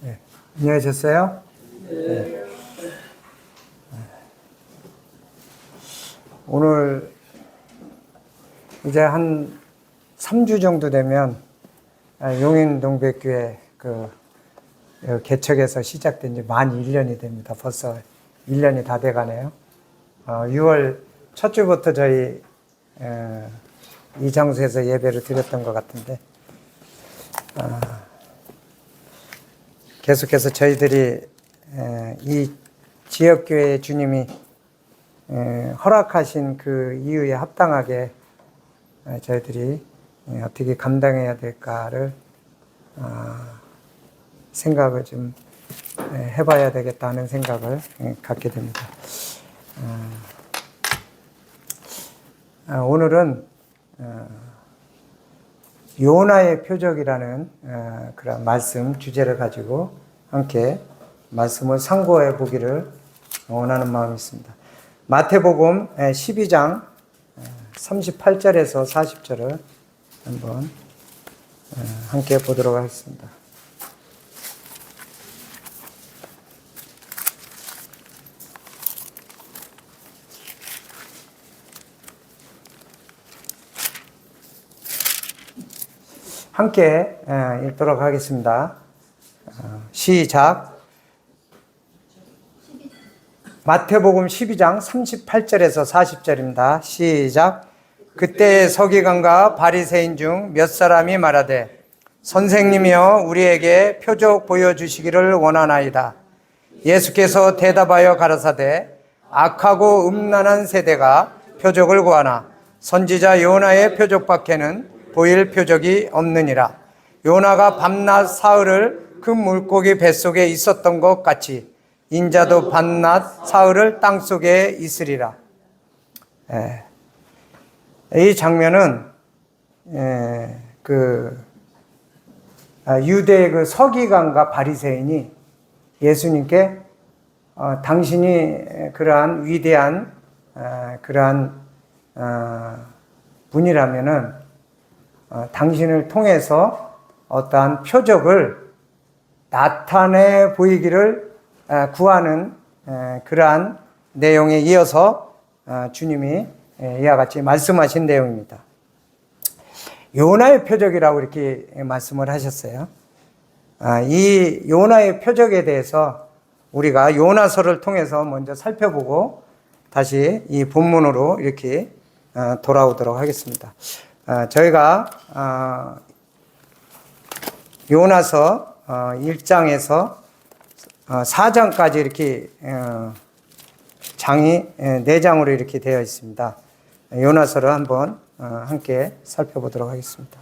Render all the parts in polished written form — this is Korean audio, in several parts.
네. 안녕하셨어요? 네. 오늘 이제 한 3주 정도 되면 용인동백교회 개척에서 시작된 지 만 1년이 됩니다. 벌써 1년이 다 돼가네요. 6월 첫 주부터 저희 이 장소에서 예배를 드렸던 것 같은데 계속해서 저희들이 이 지역교회 주님이 허락하신 그 이유에 합당하게 저희들이 어떻게 감당해야 될까를 생각을 좀 해봐야 되겠다는 생각을 갖게 됩니다. 오늘은 요나의 표적이라는 그런 말씀 주제를 가지고 함께 말씀을 상고해 보기를 원하는 마음이 있습니다. 마태복음 12장 38절에서 40절을 한번 함께 보도록 하겠습니다. 함께 읽도록 하겠습니다. 시작. 마태복음 12장 38절에서 40절입니다. 시작. 그때 서기관과 바리새인 중 몇 사람이 말하되 선생님이여 우리에게 표적 보여주시기를 원하나이다. 예수께서 대답하여 가라사대 악하고 음란한 세대가 표적을 구하나 선지자 요나의 표적밖에는 보일 표적이 없느니라. 요나가 밤낮 사흘을 그 물고기 뱃속에 있었던 것 같이 인자도 밤낮 사흘을 땅속에 있으리라. 이 장면은 유대의 그 서기관과 바리새인이 예수님께 당신이 그러한 위대한 그러한 분이라면은 당신을 통해서 어떠한 표적을 나타내 보이기를 구하는 그러한 내용에 이어서 주님이 이와 같이 말씀하신 내용입니다. 요나의 표적이라고 이렇게 말씀을 하셨어요. 이 요나의 표적에 대해서 우리가 요나서를 통해서 먼저 살펴보고 다시 이 본문으로 이렇게 돌아오도록 하겠습니다. 저희가 요나서 1장에서 4장까지 이렇게 장이 4장으로 이렇게 되어 있습니다. 요나서를 한번 함께 살펴보도록 하겠습니다.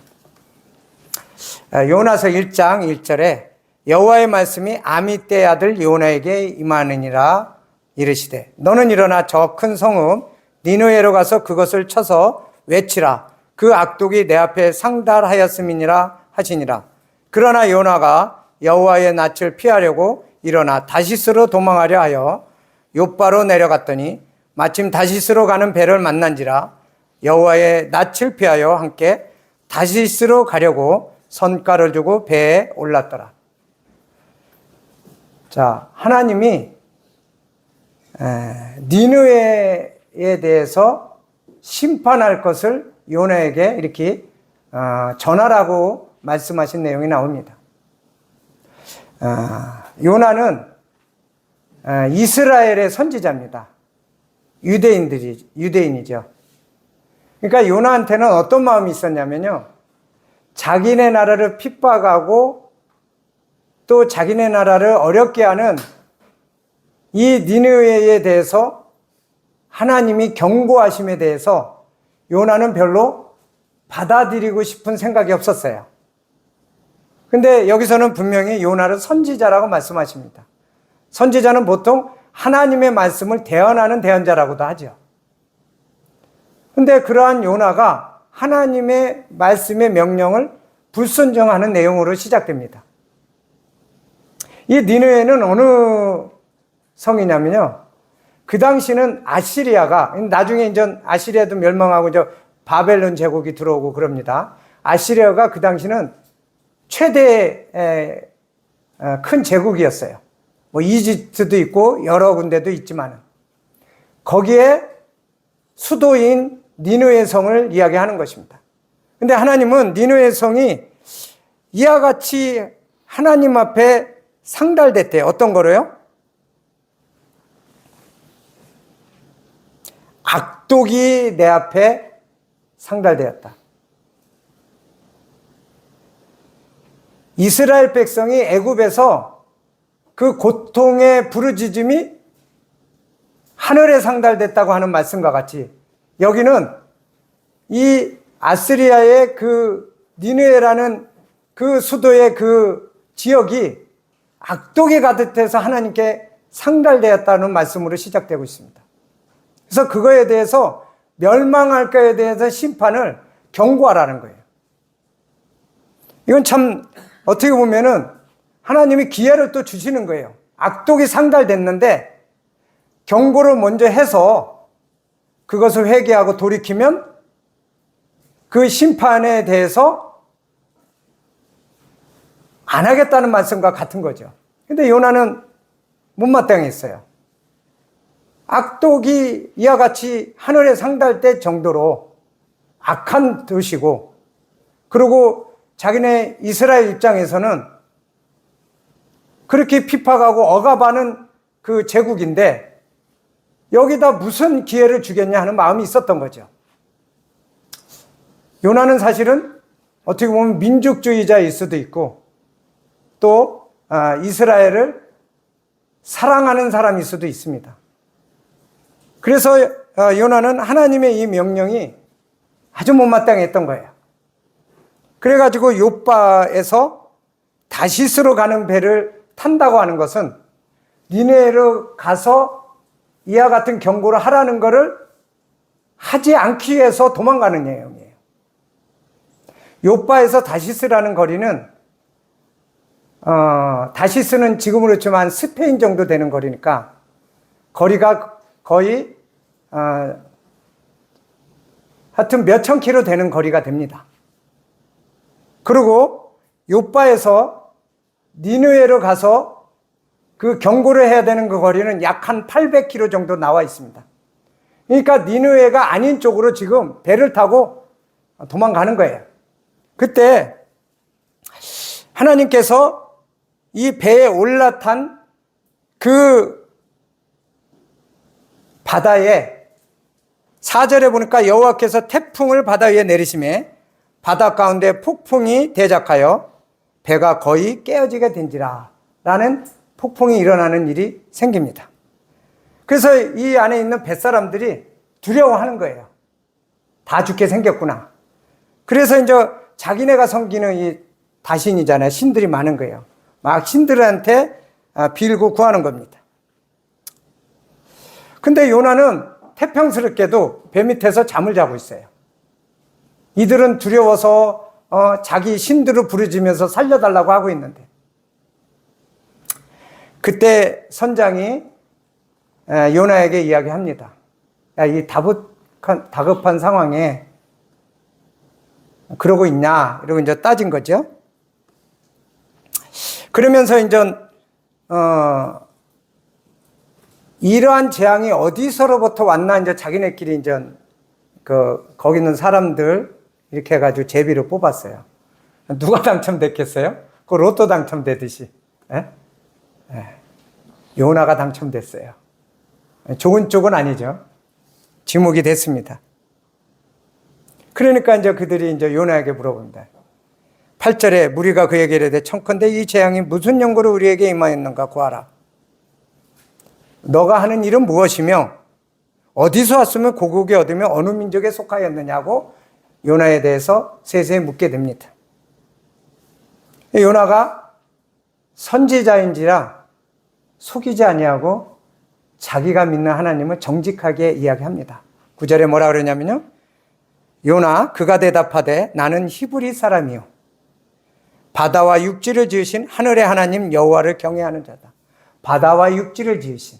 요나서 1장 1절에 여호와의 말씀이 아미떼의 아들 요나에게 임하느니라 이르시되 너는 일어나 저 큰 성읍 니느웨로 가서 그것을 쳐서 외치라. 그 악독이 내 앞에 상달하였음이니라 하시니라. 그러나 요나가 여호와의 낯을 피하려고 일어나 다시스로 도망하려 하여 욥바로 내려갔더니 마침 다시스로 가는 배를 만난지라. 여호와의 낯을 피하여 함께 다시스로 가려고 선가를 주고 배에 올랐더라. 자, 하나님이 니느웨에 대해서 심판할 것을 요나에게 이렇게 전하라고 말씀하신 내용이 나옵니다. 요나는 이스라엘의 선지자입니다. 유대인이죠. 그러니까 요나한테는 어떤 마음이 있었냐면요. 자기네 나라를 핍박하고 또 자기네 나라를 어렵게 하는 이 니느웨에 대해서 하나님이 경고하심에 대해서 요나는 별로 받아들이고 싶은 생각이 없었어요. 근데 여기서는 분명히 요나를 선지자라고 말씀하십니다. 선지자는 보통 하나님의 말씀을 대언하는 대언자라고도 하죠. 근데 그러한 요나가 하나님의 말씀의 명령을 불순종하는 내용으로 시작됩니다. 이 니느웨는 어느 성이냐면요. 그 당시는 아시리아가, 나중에 이제 아시리아도 멸망하고 바벨론 제국이 들어오고 그럽니다. 아시리아가 그 당시는 최대 큰 제국이었어요. 뭐 이집트도 있고 여러 군데도 있지만 거기에 수도인 니느웨 성을 이야기하는 것입니다. 근데 하나님은 니느웨 성이 이와 같이 하나님 앞에 상달됐대요. 어떤 거로요? 악독이 내 앞에 상달되었다. 이스라엘 백성이 애굽에서 그 고통의 부르짖음이 하늘에 상달됐다고 하는 말씀과 같이 여기는 이 아스리아의 그 니느웨라는 그 수도의 그 지역이 악독이 가득해서 하나님께 상달되었다는 말씀으로 시작되고 있습니다. 그래서 그거에 대해서 멸망할 거에 대해서 심판을 경고하라는 거예요. 이건 참 어떻게 보면은 하나님이 기회를 또 주시는 거예요. 악독이 상달됐는데 경고를 먼저 해서 그것을 회개하고 돌이키면 그 심판에 대해서 안 하겠다는 말씀과 같은 거죠. 근데 요나는 못마땅했어요. 악독이 이와 같이 하늘에 상달될 정도로 악한 도시고, 그리고 자기네 이스라엘 입장에서는 그렇게 핍박하고 억압하는 그 제국인데 여기다 무슨 기회를 주겠냐 하는 마음이 있었던 거죠. 요나는 사실은 어떻게 보면 민족주의자일 수도 있고 또 이스라엘을 사랑하는 사람일 수도 있습니다. 그래서 요나는 하나님의 이 명령이 아주 못마땅했던 거예요. 그래가지고 요바에서 다시스로 가는 배를 탄다고 하는 것은 니느웨로 가서 이와 같은 경고를 하라는 것을 하지 않기 위해서 도망가는 내용이에요. 요바에서 다시스라는 거리는 다시스는 지금으로 치면 스페인 정도 되는 거리니까 거리가 거의 하여튼 몇천 킬로 되는 거리가 됩니다. 그리고 요바에서 니느웨로 가서 그 경고를 해야 되는 그 거리는 약 한 800km 정도 나와 있습니다. 그러니까 니느웨가 아닌 쪽으로 지금 배를 타고 도망가는 거예요. 그때 하나님께서 이 배에 올라탄 그 바다에 4절에 보니까 여호와께서 태풍을 바다 위에 내리심에 바다 가운데 폭풍이 대작하여 배가 거의 깨어지게 된지라 라는 폭풍이 일어나는 일이 생깁니다. 그래서 이 안에 있는 뱃사람들이 두려워하는 거예요. 다 죽게 생겼구나. 그래서 이제 자기네가 섬기는 이 다신이잖아요. 신들이 많은 거예요. 막 신들한테 빌고 구하는 겁니다. 근데 요나는 태평스럽게도 배 밑에서 잠을 자고 있어요. 이들은 두려워서 자기 신들을 부르짖으면서 살려달라고 하고 있는데 그때 선장이 요나에게 이야기합니다. 야, 이 다급한 상황에 그러고 있냐? 이러고 이제 따진 거죠. 그러면서 이제 이러한 재앙이 어디서로부터 왔나 이제 자기네끼리 이제 거기 있는 사람들 이렇게 해가지고 제비를 뽑았어요. 누가 당첨됐겠어요? 그 로또 당첨되듯이. 요나가 당첨됐어요. 좋은 쪽은 아니죠. 지목이 됐습니다. 그러니까 이제 그들이 이제 요나에게 물어봅니다. 8절에 무리가 그에게 이르되 청컨대 이 재앙이 무슨 연고로 우리에게 임하였는가 구하라. 너가 하는 일은 무엇이며 어디서 왔으면 고국에 얻으며 어느 민족에 속하였느냐고 요나에 대해서 세세히 묻게 됩니다. 요나가 선지자인지라 속이지 아니하고 자기가 믿는 하나님을 정직하게 이야기합니다. 9절에 뭐라 그러냐면요. 요나 그가 대답하되 나는 히브리 사람이요 바다와 육지를 지으신 하늘의 하나님 여호와를 경외하는 자다. 바다와 육지를 지으신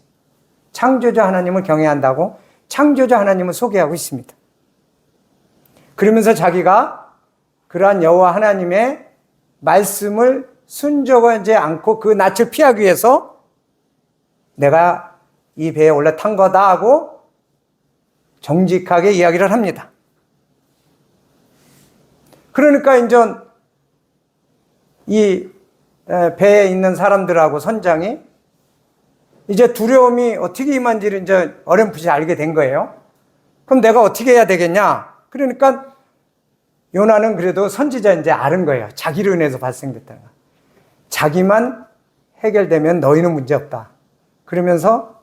창조자 하나님을 경외한다고 창조자 하나님을 소개하고 있습니다. 그러면서 자기가 그러한 여호와 하나님의 말씀을 순종하지 않고 그 낯을 피하기 위해서 내가 이 배에 올라탄 거다 하고 정직하게 이야기를 합니다. 그러니까 이제 이 배에 있는 사람들하고 선장이 이제 두려움이 어떻게 임한지를 이제 어렴풋이 알게 된 거예요. 그럼 내가 어떻게 해야 되겠냐? 그러니까 요나는 그래도 선지자인지 아는 거예요. 자기를 인해서 발생됐다는 거. 자기만 해결되면 너희는 문제없다. 그러면서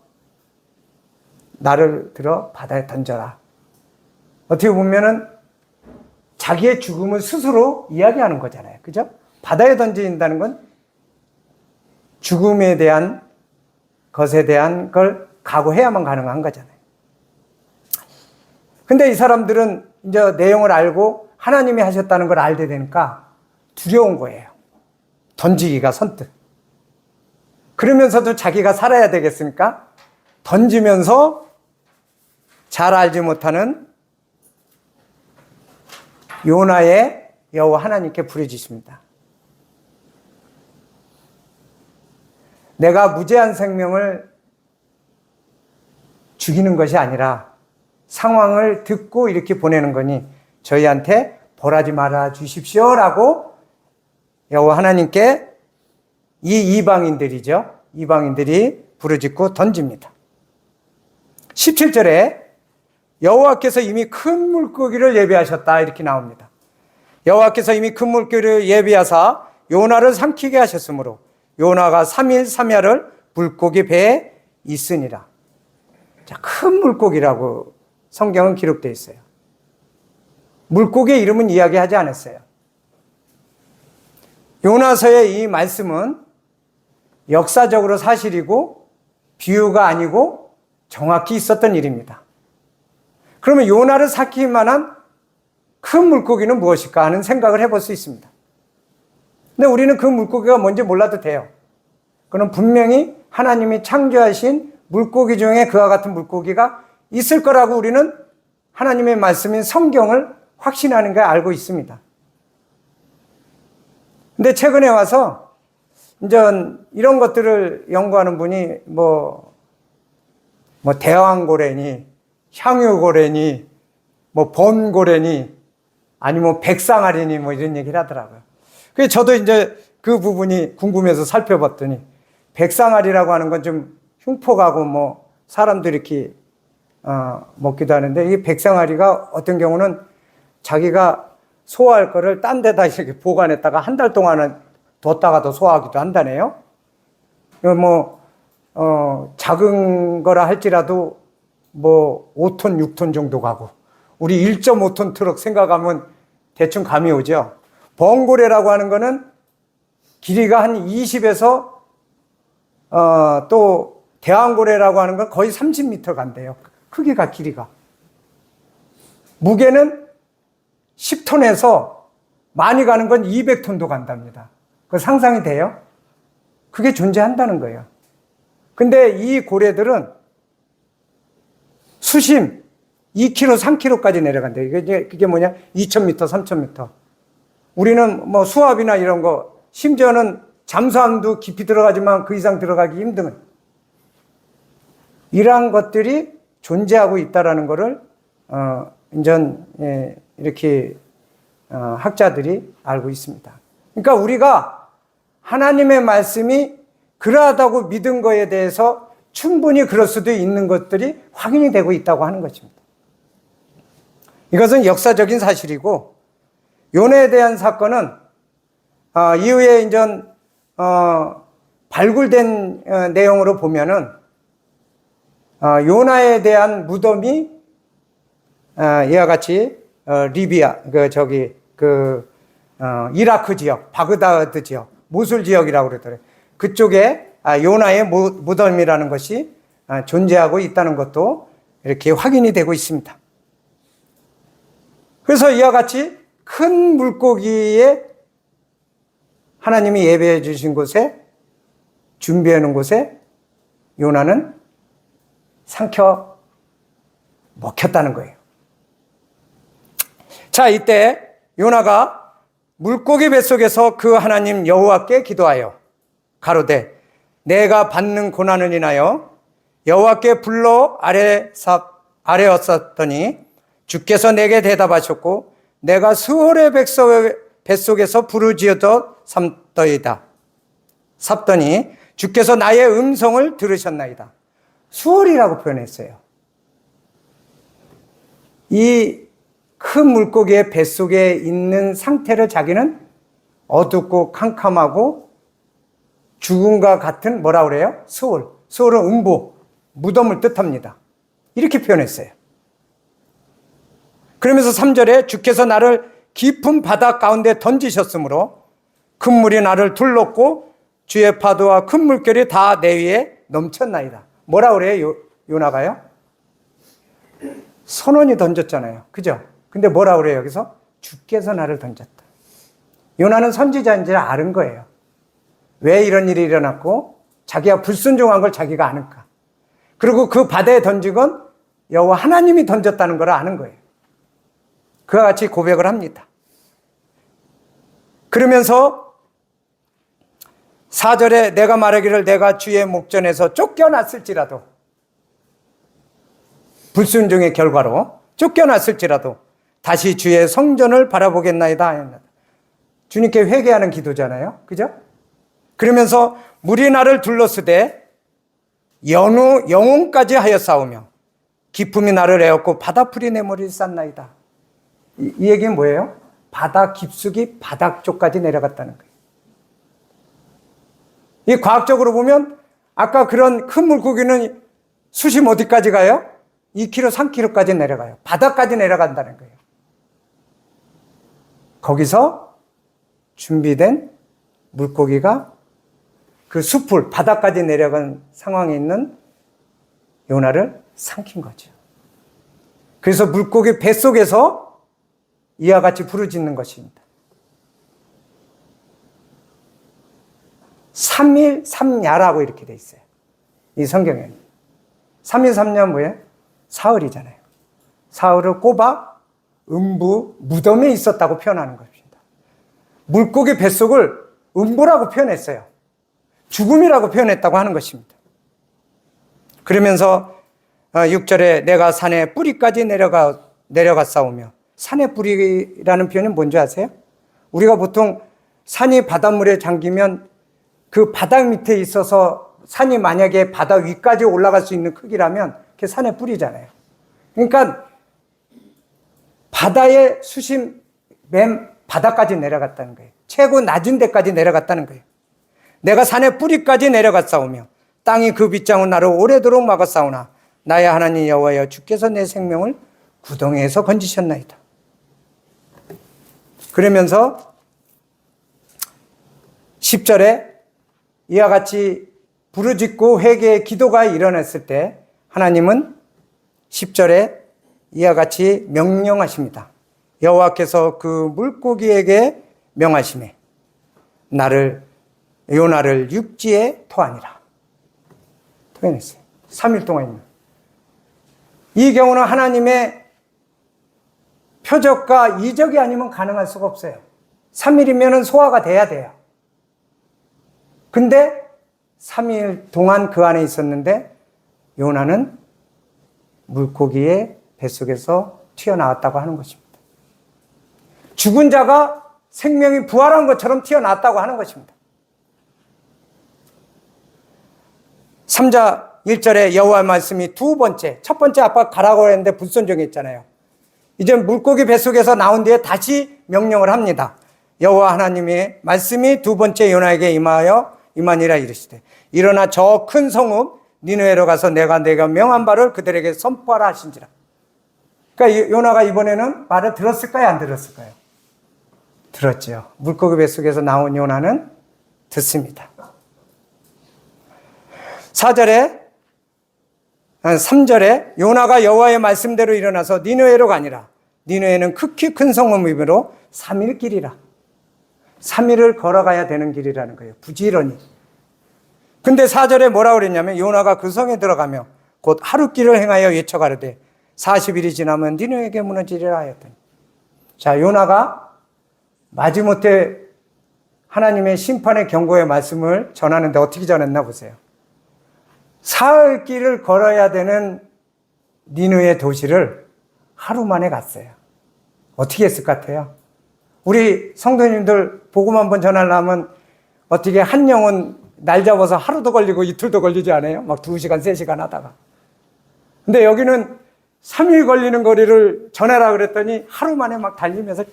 나를 들어 바다에 던져라. 어떻게 보면은 자기의 죽음을 스스로 이야기하는 거잖아요. 그죠? 바다에 던진다는 건 죽음에 대한 것에 대한 걸 각오해야만 가능한 거잖아요. 근데 이 사람들은 이제 내용을 알고 하나님이 하셨다는 걸 알게 되니까 두려운 거예요. 던지기가 선뜻. 그러면서도 자기가 살아야 되겠으니까 던지면서 잘 알지 못하는 요나의 여호와 하나님께 부르짖습니다. 내가 무죄한 생명을 죽이는 것이 아니라 상황을 듣고 이렇게 보내는 거니 저희한테 벌하지 말아 주십시오라고 여호와 하나님께 이 이방인들이죠. 이방인들이 부르짖고 던집니다. 17절에 여호와께서 이미 큰 물고기를 예비하셨다 이렇게 나옵니다. 여호와께서 이미 큰 물고기를 예비하사 요나를 삼키게 하셨으므로 요나가 3일 3야를 물고기 배에 있으니라. 자, 큰 물고기라고 성경은 기록되어 있어요. 물고기의 이름은 이야기하지 않았어요. 요나서의 이 말씀은 역사적으로 사실이고 비유가 아니고 정확히 있었던 일입니다. 그러면 요나를 삭힐 만한 큰 물고기는 무엇일까 하는 생각을 해볼 수 있습니다. 근데 우리는 그 물고기가 뭔지 몰라도 돼요. 그는 분명히 하나님이 창조하신 물고기 중에 그와 같은 물고기가 있을 거라고 우리는 하나님의 말씀인 성경을 확신하는 걸 알고 있습니다. 근데 최근에 와서 이제 이런 것들을 연구하는 분이 뭐 대왕고래니 향유고래니 범고래니 아니면 백상아리니 이런 얘기를 하더라고요. 그래서 저도 이제 그 부분이 궁금해서 살펴봤더니 백상아리라고 하는 건 좀 흉포가고 사람들이 이렇게 먹기도 하는데 이 백상아리가 어떤 경우는 자기가 소화할 거를 딴 데다 이렇게 보관했다가 한 달 동안은 뒀다가도 소화하기도 한다네요. 작은 거라 할지라도 5톤, 6톤 정도 가고 우리 1.5톤 트럭 생각하면 대충 감이 오죠. 범고래라고 하는 거는 길이가 한 20에서 또 대왕고래라고 하는 건 거의 30m 간대요. 크기가 길이가. 무게는 10톤에서 많이 가는 건 200톤도 간답니다. 그 상상이 돼요? 그게 존재한다는 거예요. 근데 이 고래들은 수심 2km, 3km까지 내려간대요. 그게 뭐냐? 2000m, 3000m. 우리는 수압이나 이런 거, 심지어는 잠수함도 깊이 들어가지만 그 이상 들어가기 힘든 이러한 것들이 존재하고 있다라는 거를 이렇게 학자들이 알고 있습니다. 그러니까 우리가 하나님의 말씀이 그러하다고 믿은 거에 대해서 충분히 그럴 수도 있는 것들이 확인이 되고 있다고 하는 것입니다. 이것은 역사적인 사실이고 요나에 대한 사건은 이후에 이제 발굴된 내용으로 보면은 요나에 대한 무덤이 이와 같이 리비아 이라크 지역, 바그다드 지역, 모술 지역이라고 그러더래요. 그쪽에 요나의 무덤이라는 것이 존재하고 있다는 것도 이렇게 확인이 되고 있습니다. 그래서 이와 같이 큰 물고기에 하나님이 예배해 주신 곳에 준비해 놓은 곳에 요나는 삼켜 먹혔다는 거예요. 자, 이때 요나가 물고기 뱃속에서 그 하나님 여호와께 기도하여 가로되 내가 받는 고난을 인하여 여호와께 불러 아뢰었더니 주께서 내게 대답하셨고 내가 수월의 뱃속에서 부르짖어 삽더니 주께서 나의 음성을 들으셨나이다. 수월이라고 표현했어요. 이 큰 물고기의 뱃속에 있는 상태를 자기는 어둡고 캄캄하고 죽음과 같은 뭐라 그래요? 수월. 수월은 음보, 무덤을 뜻합니다. 이렇게 표현했어요. 그러면서 3절에 주께서 나를 깊은 바다 가운데 던지셨으므로 큰 물이 나를 둘렀고 주의 파도와 큰 물결이 다 내 위에 넘쳤나이다. 뭐라 그래요? 요나가요? 선원이 던졌잖아요. 그죠? 근데 뭐라 그래요? 여기서? 주께서 나를 던졌다. 요나는 선지자인지 아는 거예요. 왜 이런 일이 일어났고 자기가 불순종한 걸 자기가 아는가. 그리고 그 바다에 던진 건 여호와 하나님이 던졌다는 걸 아는 거예요. 그와 같이 고백을 합니다. 그러면서 4절에 내가 말하기를 내가 주의 목전에서 쫓겨났을지라도 불순종의 결과로 쫓겨났을지라도 다시 주의 성전을 바라보겠나이다. 주님께 회개하는 기도잖아요. 그죠? 그러면서 물이 나를 둘러쓰되 영혼까지 하여 싸우며 기품이 나를 에웠고 바다풀이 내 머리를 쌌나이다. 이 얘기는 뭐예요? 바다 깊숙이 바닥 쪽까지 내려갔다는 거예요. 이 과학적으로 보면 아까 그런 큰 물고기는 수심 어디까지 가요? 2km, 3km까지 내려가요. 바닥까지 내려간다는 거예요. 거기서 준비된 물고기가 그 숲을 바닥까지 내려간 상황에 있는 요나를 삼킨 거죠. 그래서 물고기 뱃속에서 이와 같이 부르짖는 것입니다. 3일 3야라고 이렇게 돼 있어요. 이 성경에는. 3일 3야 뭐예요? 사흘이잖아요. 사흘을 꼽아 음부 무덤에 있었다고 표현하는 것입니다. 물고기 뱃속을 음부라고 표현했어요. 죽음이라고 표현했다고 하는 것입니다. 그러면서 6절에 내가 산의 뿌리까지 내려가 싸우며 산의 뿌리라는 표현은 뭔지 아세요? 우리가 보통 산이 바닷물에 잠기면 그 바닥 밑에 있어서 산이 만약에 바다 위까지 올라갈 수 있는 크기라면 그게 산의 뿌리잖아요. 그러니까 바다의 수심 맨 바닥까지 내려갔다는 거예요. 최고 낮은 데까지 내려갔다는 거예요. 내가 산의 뿌리까지 내려가 싸우며 땅이 그 빗장은 나를 오래도록 막아 싸우나 나의 하나님 여호와여 주께서 내 생명을 구덩이에서 건지셨나이다. 그러면서 10절에 이와 같이 부르짖고 회개의 기도가 일어났을 때 하나님은 10절에 이와 같이 명령하십니다. 여호와께서 그 물고기에게 명하시매 요나를 육지에 토하니라. 토해냈어요. 3일 동안입니다. 이 경우는 하나님의 표적과 이적이 아니면 가능할 수가 없어요. 3일이면 소화가 돼야 돼요. 근데 3일 동안 그 안에 있었는데 요나는 물고기의 뱃속에서 튀어나왔다고 하는 것입니다. 죽은 자가 생명이 부활한 것처럼 튀어나왔다고 하는 것입니다. 3자 1절에 여호와의 말씀이 두 번째, 첫 번째 아빠 가라고 했는데 불순종했잖아요. 이제 물고기 뱃속에서 나온 뒤에 다시 명령을 합니다. 여호와 하나님의 말씀이 두 번째 요나에게 임하니라 이르시되 일어나 저 큰 성읍 니느웨로 가서 내가 명한 바를 그들에게 선포하라 하신지라. 그러니까 요나가 이번에는 말을 들었을까요? 안 들었을까요? 들었죠. 물고기 뱃속에서 나온 요나는 듣습니다. 3절에 요나가 여호와의 말씀대로 일어나서 니느웨로 가니라. 니느웨는 극히 큰 성읍이므로 3일 길이라. 3일을 걸어가야 되는 길이라는 거예요. 부지런히. 근데 4절에 뭐라고 그랬냐면 요나가 그 성에 들어가며 곧 하룻길을 행하여 외쳐가르되 40일이 지나면 니느웨에게 무너지리라 하였더니. 자, 요나가 마지못해 하나님의 심판의 경고의 말씀을 전하는데 어떻게 전했나 보세요. 사흘 길을 걸어야 되는 니느웨 도시를 하루 만에 갔어요. 어떻게 했을 것 같아요? 우리 성도님들 복음 한번 전하려면 어떻게 한 영혼 날 잡아서 하루도 걸리고 이틀도 걸리지 않아요? 막 2시간, 3시간 하다가. 근데 여기는 3일 걸리는 거리를 전해라 그랬더니 하루 만에 막 달리면서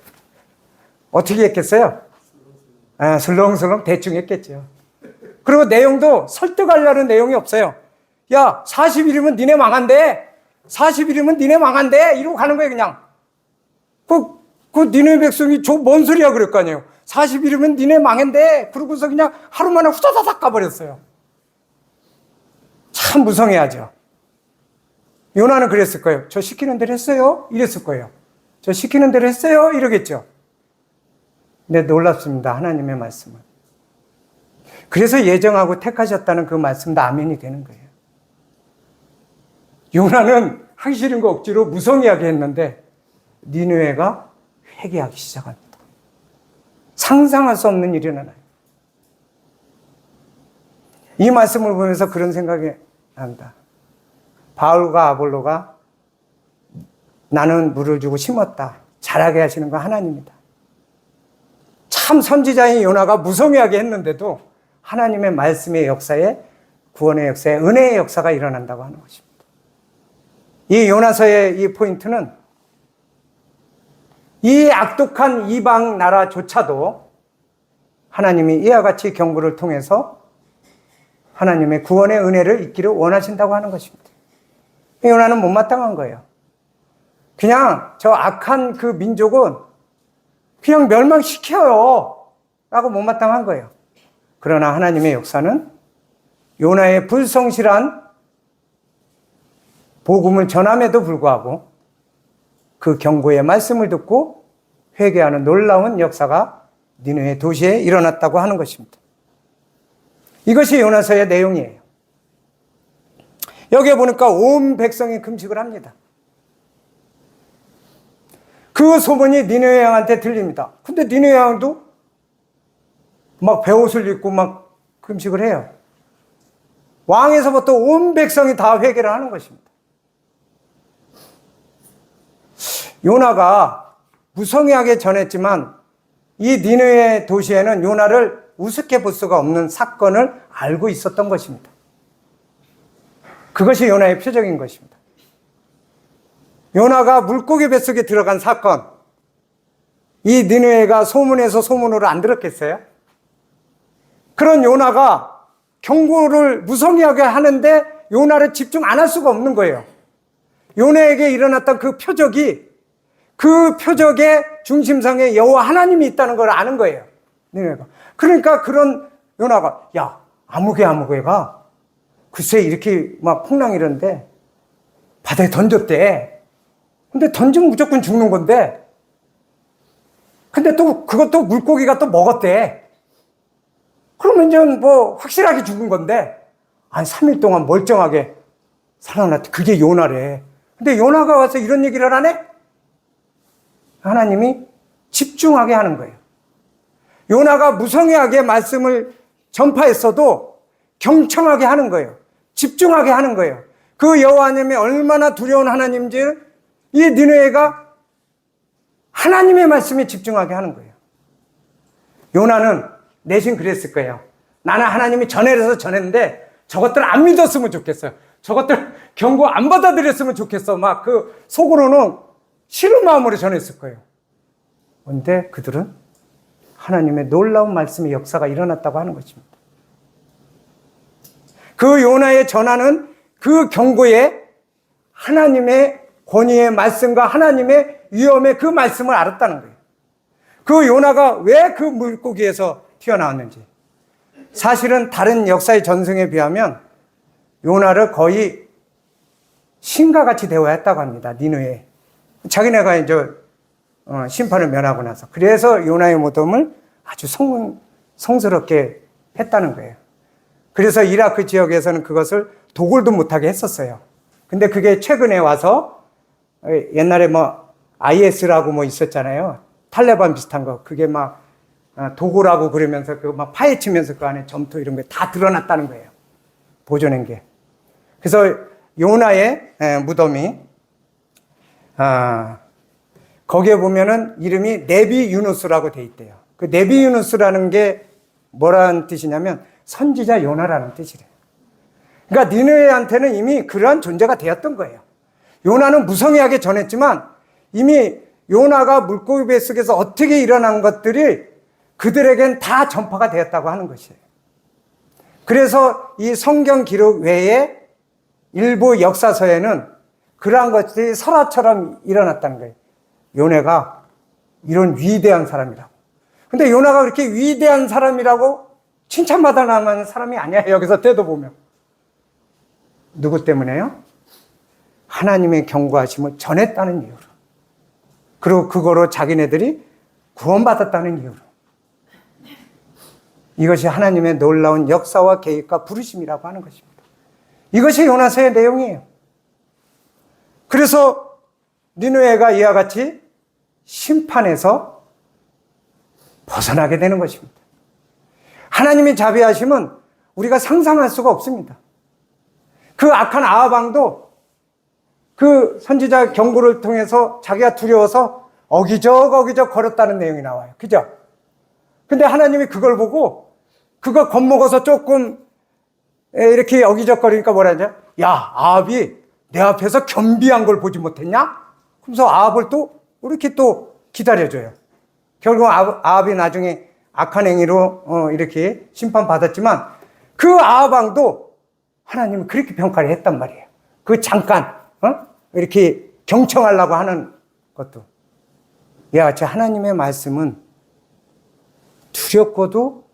어떻게 했겠어요? 슬렁슬렁 대충 했겠죠. 그리고 내용도 설득하려는 내용이 없어요. 야, 40일이면 니네 망한대. 40일이면 니네 망한대. 이러고 가는 거예요, 그냥. 그 니네 백성이 저 뭔 소리야 그럴 거 아니에요. 40일이면 니네 망한대. 그러고서 그냥 하루 만에 후다다닥 가버렸어요. 참 무성해하죠. 요나는 그랬을 거예요. 저 시키는 대로 했어요? 이랬을 거예요. 저 시키는 대로 했어요? 이러겠죠. 근데 놀랍습니다. 하나님의 말씀은. 그래서 예정하고 택하셨다는 그 말씀도 아멘이 되는 거예요. 요나는 하기 싫은 거 억지로 무성의하게 했는데 니느웨가 회개하기 시작합니다. 상상할 수 없는 일이 일어나요. 이 말씀을 보면서 그런 생각이 납니다. 바울과 아볼로가 나는 물을 주고 심었다. 자라게 하시는 건 하나님이다. 참 선지자인 요나가 무성의하게 했는데도 하나님의 말씀의 역사에 구원의 역사에 은혜의 역사가 일어난다고 하는 것입니다. 이 요나서의 이 포인트는 이 악독한 이방 나라조차도 하나님이 이와 같이 경고를 통해서 하나님의 구원의 은혜를 잊기를 원하신다고 하는 것입니다. 요나는 못마땅한 거예요. 그냥 저 악한 그 민족은 그냥 멸망시켜요 라고 못마땅한 거예요. 그러나 하나님의 역사는 요나의 불성실한 복음을 전함에도 불구하고 그 경고의 말씀을 듣고 회개하는 놀라운 역사가 니느웨 도시에 일어났다고 하는 것입니다. 이것이 요나서의 내용이에요. 여기에 보니까 온 백성이 금식을 합니다. 그 소문이 니느웨 왕한테 들립니다. 근데 니느웨 왕도 막 베옷을 입고 막 금식을 해요. 왕에서부터 온 백성이 다 회개를 하는 것입니다. 요나가 무성의하게 전했지만 이 니느웨 도시에는 요나를 우습게 볼 수가 없는 사건을 알고 있었던 것입니다. 그것이 요나의 표적인 것입니다. 요나가 물고기 뱃속에 들어간 사건, 이 니느웨가 소문에서 소문으로 안 들었겠어요? 그런 요나가 경고를 무성의하게 하는데 요나를 집중 안 할 수가 없는 거예요. 요나에게 일어났던 그 표적이 그 표적의 중심상에 여호와 하나님이 있다는 걸 아는 거예요. 니느웨가. 그러니까 그런 요나가 야 아무개가 글쎄 이렇게 막 풍랑이 이런데 바다에 던졌대. 근데 던지면 무조건 죽는 건데 근데 또 그것도 물고기가 또 먹었대. 그러면 이제 뭐 확실하게 죽은 건데 아니 3일 동안 멀쩡하게 살아났대. 그게 요나래. 근데 요나가 와서 이런 얘기를 하네? 하나님이 집중하게 하는 거예요. 요나가 무성의하게 말씀을 전파했어도 경청하게 하는 거예요. 집중하게 하는 거예요. 그 여호와 하나님이 얼마나 두려운 하나님인지를 이 니느웨가 하나님의 말씀에 집중하게 하는 거예요. 요나는 내심 그랬을 거예요. 나는 하나님이 전해서 전했는데 저것들 안 믿었으면 좋겠어요. 저것들 경고 안 받아들였으면 좋겠어. 막 그 속으로는 싫은 마음으로 전했을 거예요. 그런데 그들은 하나님의 놀라운 말씀의 역사가 일어났다고 하는 것입니다. 그 요나의 전하는 그 경고에 하나님의 권위의 말씀과 하나님의 위엄의 그 말씀을 알았다는 거예요. 그 요나가 왜 그 물고기에서 튀어나왔는지. 사실은 다른 역사의 전승에 비하면 요나를 거의 신과 같이 대우했다고 합니다. 니느웨에. 자기네가 이제 심판을 면하고 나서. 그래서 요나의 모범을 아주 성스럽게 했다는 거예요. 그래서 이라크 지역에서는 그것을 도굴도 못하게 했었어요. 근데 그게 최근에 와서 옛날에 뭐 IS라고 뭐 있었잖아요. 탈레반 비슷한 거. 그게 막 도구라고 그러면서 그 막 파헤치면서 그 안에 점토 이런 게 다 드러났다는 거예요. 보존한 게. 그래서 요나의 무덤이 거기에 보면은 이름이 네비 유누스라고 돼 있대요. 그 네비 유누스라는 게 뭐라는 뜻이냐면 선지자 요나라는 뜻이래요. 그러니까 니느웨한테는 이미 그러한 존재가 되었던 거예요. 요나는 무성의하게 전했지만 이미 요나가 물고기 뱃속에서 어떻게 일어난 것들이 그들에겐 다 전파가 되었다고 하는 것이에요. 그래서 이 성경 기록 외에 일부 역사서에는 그러한 것들이 설화처럼 일어났다는 거예요. 요나가 이런 위대한 사람이라고. 근데 요나가 그렇게 위대한 사람이라고 칭찬받아 나가는 사람이 아니야. 여기서 때도 보면. 누구 때문에요? 하나님의 경고하심을 전했다는 이유로. 그리고 그거로 자기네들이 구원받았다는 이유로. 이것이 하나님의 놀라운 역사와 계획과 부르심이라고 하는 것입니다. 이것이 요나서의 내용이에요. 그래서 니느웨가 이와 같이 심판에서 벗어나게 되는 것입니다. 하나님의 자비하심은 우리가 상상할 수가 없습니다. 그 악한 아합 왕도 그 선지자 경고를 통해서 자기가 두려워서 어기적 걸었다는 내용이 나와요. 그죠? 근데 하나님이 그걸 보고 그거 겁먹어서 조금 이렇게 어기적거리니까 뭐라 하냐? 야, 아합이 내 앞에서 겸비한 걸 보지 못했냐? 그래서 아합을 또 이렇게 또 기다려줘요. 결국 아합이 나중에 악한 행위로 이렇게 심판받았지만 그 아합 왕도 하나님이 그렇게 평가를 했단 말이에요. 그 잠깐 이렇게 경청하려고 하는 것도. 이와 같이 하나님의 말씀은 두렵고도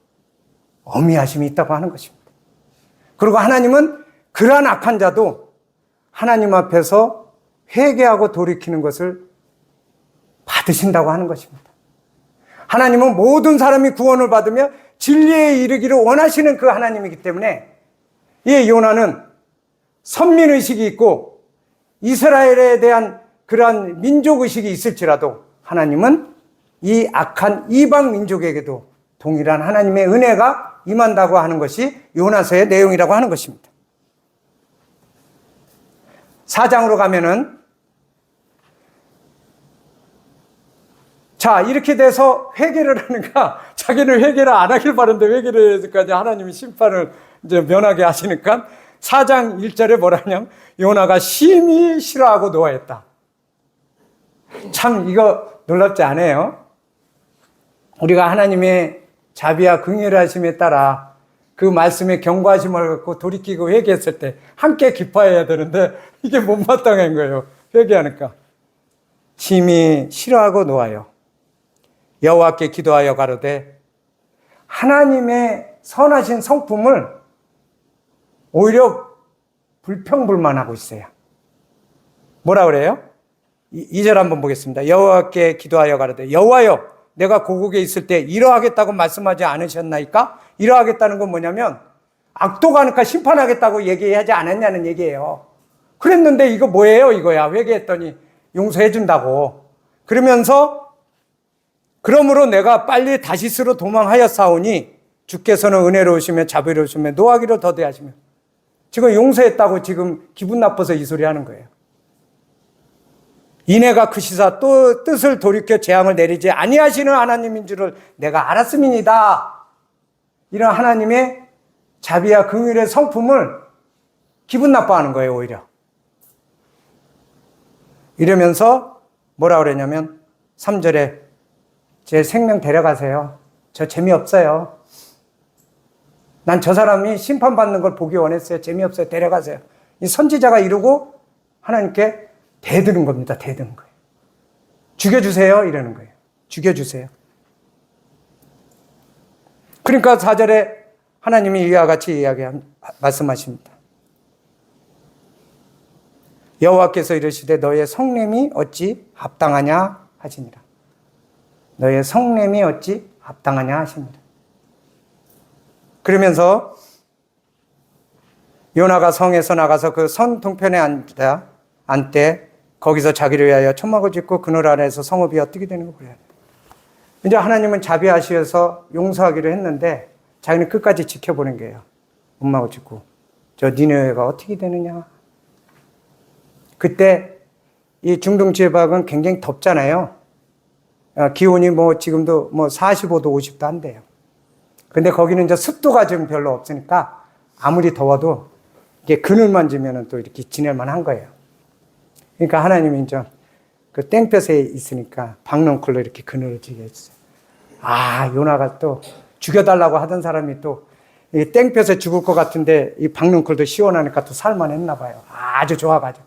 어미하심이 있다고 하는 것입니다. 그리고 하나님은 그러한 악한 자도 하나님 앞에서 회개하고 돌이키는 것을 받으신다고 하는 것입니다. 하나님은 모든 사람이 구원을 받으며 진리에 이르기를 원하시는 그 하나님이기 때문에 이 요나는 선민의식이 있고 이스라엘에 대한 그러한 민족의식이 있을지라도 하나님은 이 악한 이방 민족에게도 동일한 하나님의 은혜가 임한다고 하는 것이 요나서의 내용이라고 하는 것입니다. 4장으로 가면은 자, 이렇게 돼서 회개를 하는가? 자기는 회개를 안 하길 바랐는데 회개를 해서까지 하나님이 심판을 이제 면하게 하시니까 4장 1절에 뭐라 하냐면 요나가 심히 싫어하고 노하였다. 참 이거 놀랍지 않아요? 우리가 하나님의 자비와 긍휼하심에 따라 그 말씀에 경고하심을 갖고 돌이키고 회개했을 때 함께 기뻐해야 되는데 이게 못마땅한 거예요. 회개하니까. 심히 싫어하고 노하여 여호와께 기도하여 가로되 하나님의 선하신 성품을 오히려 불평불만하고 있어요. 뭐라 그래요? 2절 한번 보겠습니다. 여호와께 기도하여 가로되 여호와여 내가 고국에 있을 때 이러하겠다고 말씀하지 않으셨나이까? 이러하겠다는 건 뭐냐면 악도가 하니까 심판하겠다고 얘기하지 않았냐는 얘기예요. 그랬는데 이거 뭐예요? 이거야. 회개했더니 용서해 준다고. 그러면서 그러므로 내가 빨리 다시스로 도망하였사오니 주께서는 은혜로우시며 자비로우시며 노하기를 더디하시며 지금 용서했다고 지금 기분 나빠서 이 소리 하는 거예요. 이내가 크시사 또 뜻을 돌이켜 재앙을 내리지 아니하시는 하나님인 줄을 내가 알았음이니이다. 이런 하나님의 자비와 긍휼의 성품을 기분 나빠하는 거예요. 오히려. 이러면서 뭐라 그러냐면 3절에 제 생명 데려가세요. 저 재미없어요. 난 저 사람이 심판받는 걸 보기 원했어요. 재미없어요. 데려가세요. 이 선지자가 이러고 하나님께 대드는 겁니다. 대드는 거예요. 죽여주세요. 이러는 거예요. 죽여주세요. 그러니까 4절에 하나님이 이와 같이 말씀하십니다. 여호와께서 이르시되 너의 성냄이 어찌 합당하냐 하시니라. 너의 성냄이 어찌 합당하냐 하시니라. 그러면서 요나가 성에서 나가서 그 선 동편에 앉되 거기서 자기를 위하여 천막을 짓고 그늘 아래에서 성읍이 어떻게 되는 거 보여요. 이제 하나님은 자비하셔서 용서하기로 했는데 자기는 끝까지 지켜보는 거예요. 엄마가 죽고 저 니느웨가 어떻게 되느냐. 그때 이 중동 지방은 굉장히 덥잖아요. 기온이 뭐 지금도 뭐 45도 50도 한대요. 근데 거기는 이제 습도가 좀 별로 없으니까 아무리 더워도 이게 그늘만 지면은 또 이렇게 지낼만 한 거예요. 그러니까 하나님이 이제 그 땡볕에 있으니까 박넝쿨로 이렇게 그늘을 지게 해주세요. 요나가 또 죽여달라고 하던 사람이 또 이 땡볕에 죽을 것 같은데 이 박넝쿨도 시원하니까 또 살만했나 봐요. 아주 좋아가지고.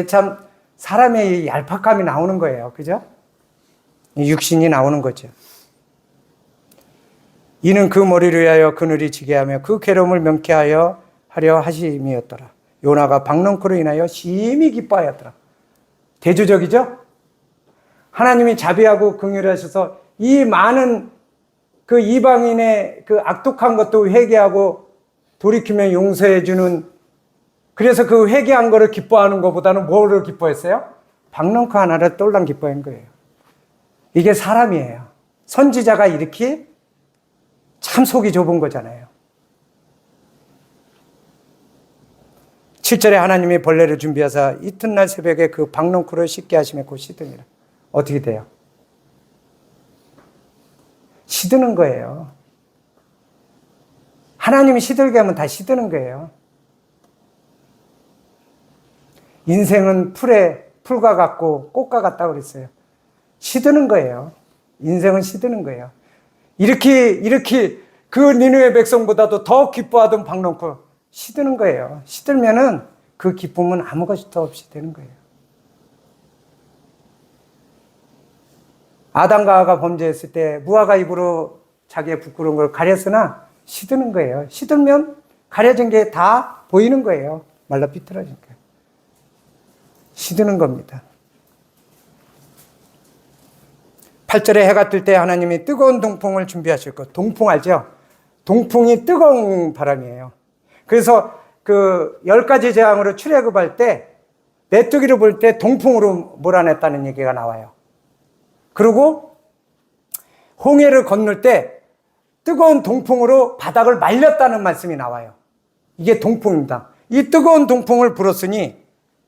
참 사람의 이 얄팍함이 나오는 거예요. 그죠? 육신이 나오는 거죠. 이는 그 머리를 위하여 그늘이 지게 하며 그 괴로움을 명쾌하여 하려 하심이었더라. 요나가 박넝쿨로 인하여 심히 기뻐하였더라. 대조적이죠? 하나님이 자비하고 긍휼하셔서 이 많은 그 이방인의 그 악독한 것도 회개하고 돌이키면 용서해 주는, 그래서 그 회개한 거를 기뻐하는 것보다는 뭐를 기뻐했어요? 박넝쿨 하나를 똘랑 기뻐한 거예요. 이게 사람이에요. 선지자가 이렇게 참 속이 좁은 거잖아요. 7절에 하나님이 벌레를 준비하사 이튿날 새벽에 그 박넝쿨을 씻게 하시며 곧 씻으니라. 어떻게 돼요? 시드는 거예요. 하나님이 시들게 하면 다 시드는 거예요. 인생은 풀과 같고 꽃과 같다고 그랬어요. 시드는 거예요. 인생은 시드는 거예요. 이렇게 그 니느웨 백성보다도 더 기뻐하던 박넝쿨 시드는 거예요. 시들면은 그 기쁨은 아무것도 없이 되는 거예요. 아담과 하와가 범죄했을 때 무화과 잎으로 자기의 부끄러운 걸 가렸으나 시드는 거예요. 시들면 가려진 게 다 보이는 거예요. 말라 삐뚤어지니까. 시드는 겁니다. 8절에 해가 뜰 때 하나님이 뜨거운 동풍을 준비하실 것. 동풍 알죠? 동풍이 뜨거운 바람이에요. 그래서 그 10가지 재앙으로 출애굽할 때 메뚜기를 볼 때 동풍으로 몰아냈다는 얘기가 나와요. 그리고 홍해를 건널 때 뜨거운 동풍으로 바닥을 말렸다는 말씀이 나와요. 이게 동풍입니다. 이 뜨거운 동풍을 불었으니